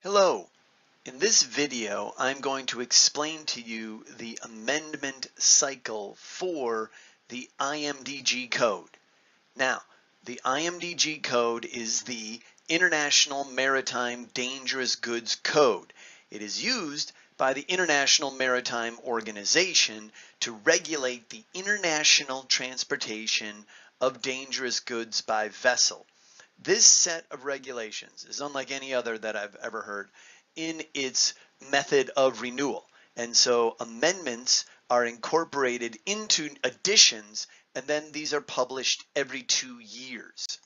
Hello. In this video, I'm going to explain to you the amendment cycle for the IMDG code. Now, the IMDG code is the International Maritime Dangerous Goods Code. It is used by the International Maritime Organization to regulate the international transportation of dangerous goods by vessel. This set of regulations is unlike any other that I've ever heard in its method of renewal. And so amendments are incorporated into additions, and then these are published every 2 years.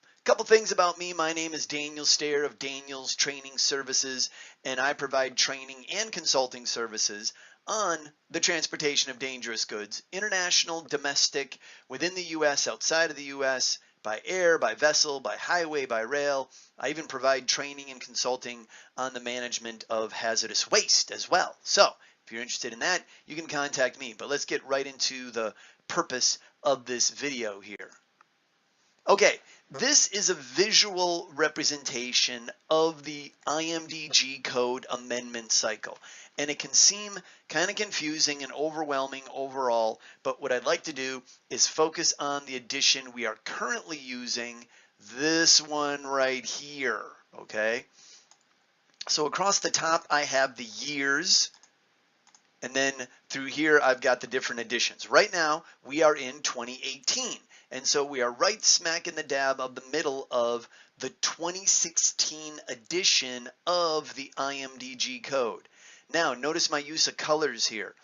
A couple things about me. My name is Daniel Stair of Daniel's Training Services, and I provide training and consulting services on the transportation of dangerous goods, international, domestic, within the U.S., outside of the U.S., by air, by vessel, by highway, by rail. I even provide training and consulting on the management of hazardous waste as well. So if you're interested in that, you can contact me. But let's get right into the purpose of this video here. Okay, this is a visual representation of the IMDG code amendment cycle. And it can seem kind of confusing and overwhelming overall, but what I'd like to do is focus on the edition we are currently using, this one right here, okay? So across the top, I have the years, and then through here, I've got the different editions. Right now, we are in 2018, and so we are right smack in the dab of the middle of the 2016 edition of the IMDG code. Now, notice my use of colors here.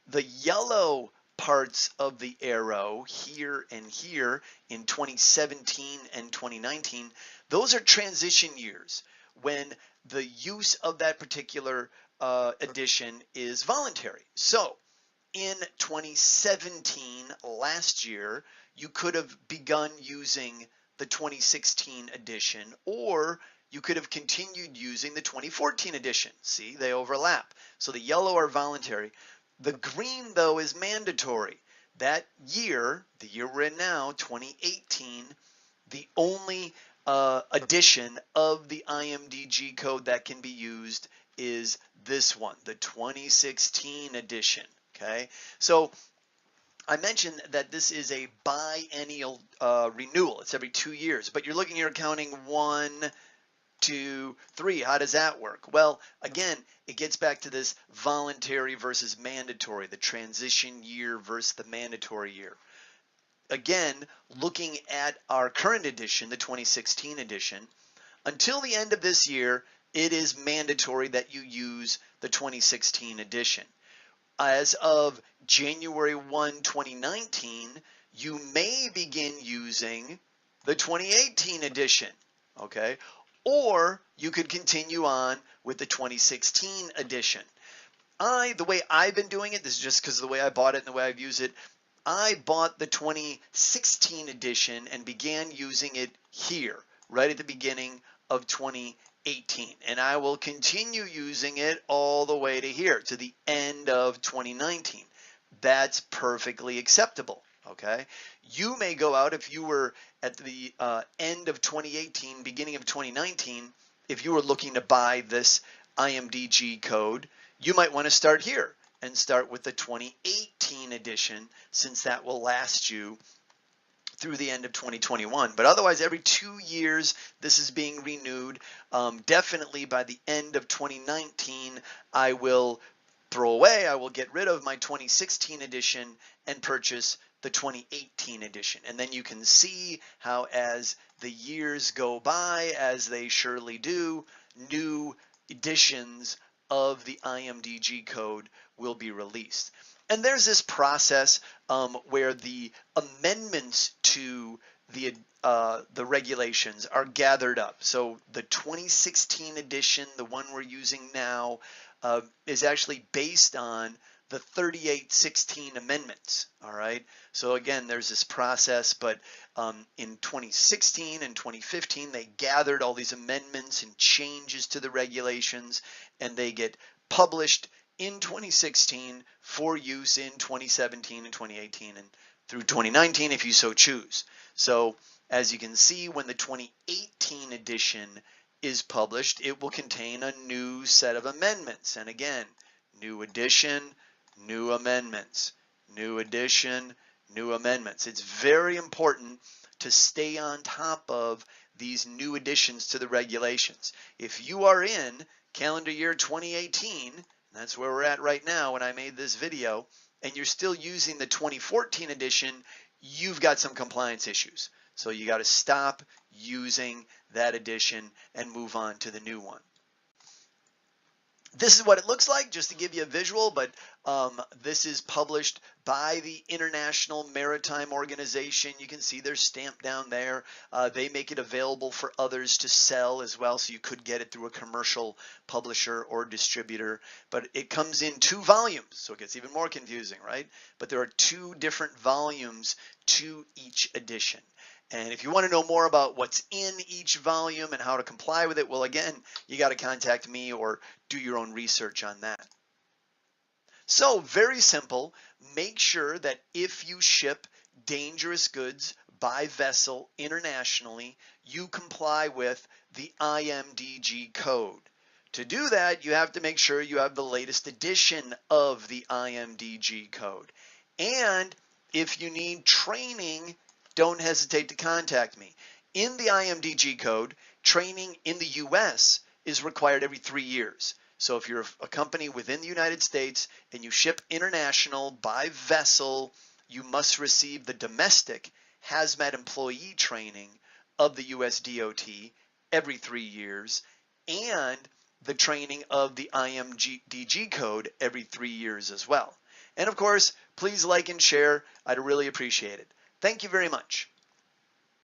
The yellow parts of the arrow here and here in 2017 and 2019, those are transition years when the use of that particular edition is voluntary. So in 2017, last year, you could have begun using the 2016 edition, or you could have continued using the 2014 edition. See, they overlap. So the yellow are voluntary. The green, though, is mandatory. That year, the year we're in now, 2018, the only edition of the IMDG code that can be used is this one, the 2016 edition. Okay, so I mentioned that this is a biennial renewal. It's every 2 years, but you're looking, you're counting 1, 2, 3. How does that work? Well, again, it gets back to this voluntary versus mandatory, the transition year versus the mandatory year. Again, looking at our current edition, the 2016 edition, until the end of this year, it is mandatory that you use the 2016 edition. As of January 1, 2019, you may begin using the 2018 edition, okay? Or you could continue on with the 2016 edition. The way I've been doing it, this is just because of the way I bought it and the way I've used it, I bought the 2016 edition and began using it here, right at the beginning of 2018. And I will continue using it all the way to here, to the end of 2019. That's perfectly acceptable, okay? You may go out, if you were at the end of 2018, beginning of 2019, if you were looking to buy this IMDG code, you might want to start here and start with the 2018 edition, since that will last you through the end of 2021. But otherwise, every 2 years, this is being renewed. Definitely by the end of 2019, I will get rid of my 2016 edition and purchase the 2018 edition. And then you can see how, as the years go by, as they surely do, new editions of the IMDG code will be released. And there's this process where the amendments to the regulations are gathered up. So the 2016 edition, the one we're using now, is actually based on the 3816 amendments. All right. So again, there's this process, but in 2016 and 2015, they gathered all these amendments and changes to the regulations, and they get published in 2016 for use in 2017 and 2018 and through 2019 if you so choose. So as you can see, when the 2018 edition is published, it will contain a new set of amendments. And again, new edition, new amendments, new edition, new amendments. It's very important to stay on top of these new additions to the regulations. If you are in calendar year 2018, that's where we're at right now when I made this video, and you're still using the 2014 edition, you've got some compliance issues. So you got to stop using that edition and move on to the new one. This is what it looks like, just to give you a visual, but this is published by the International Maritime Organization. You can see their stamp down there. They make it available for others to sell as well, so you could get it through a commercial publisher or distributor. But it comes in 2 volumes, so it gets even more confusing, right? But there are 2 different volumes to each edition. And if you want to know more about what's in each volume and how to comply with it, well, again, you got to contact me or do your own research on that. So very simple. Make sure that if you ship dangerous goods by vessel internationally, you comply with the IMDG code. To do that, you have to make sure you have the latest edition of the IMDG code. And if you need training, don't hesitate to contact me. In the IMDG code, training in the US is required every 3 years. So if you're a company within the United States and you ship international by vessel, you must receive the domestic hazmat employee training of the US DOT every 3 years and the training of the IMDG code every 3 years as well. And of course, please like and share. I'd really appreciate it. Thank you very much.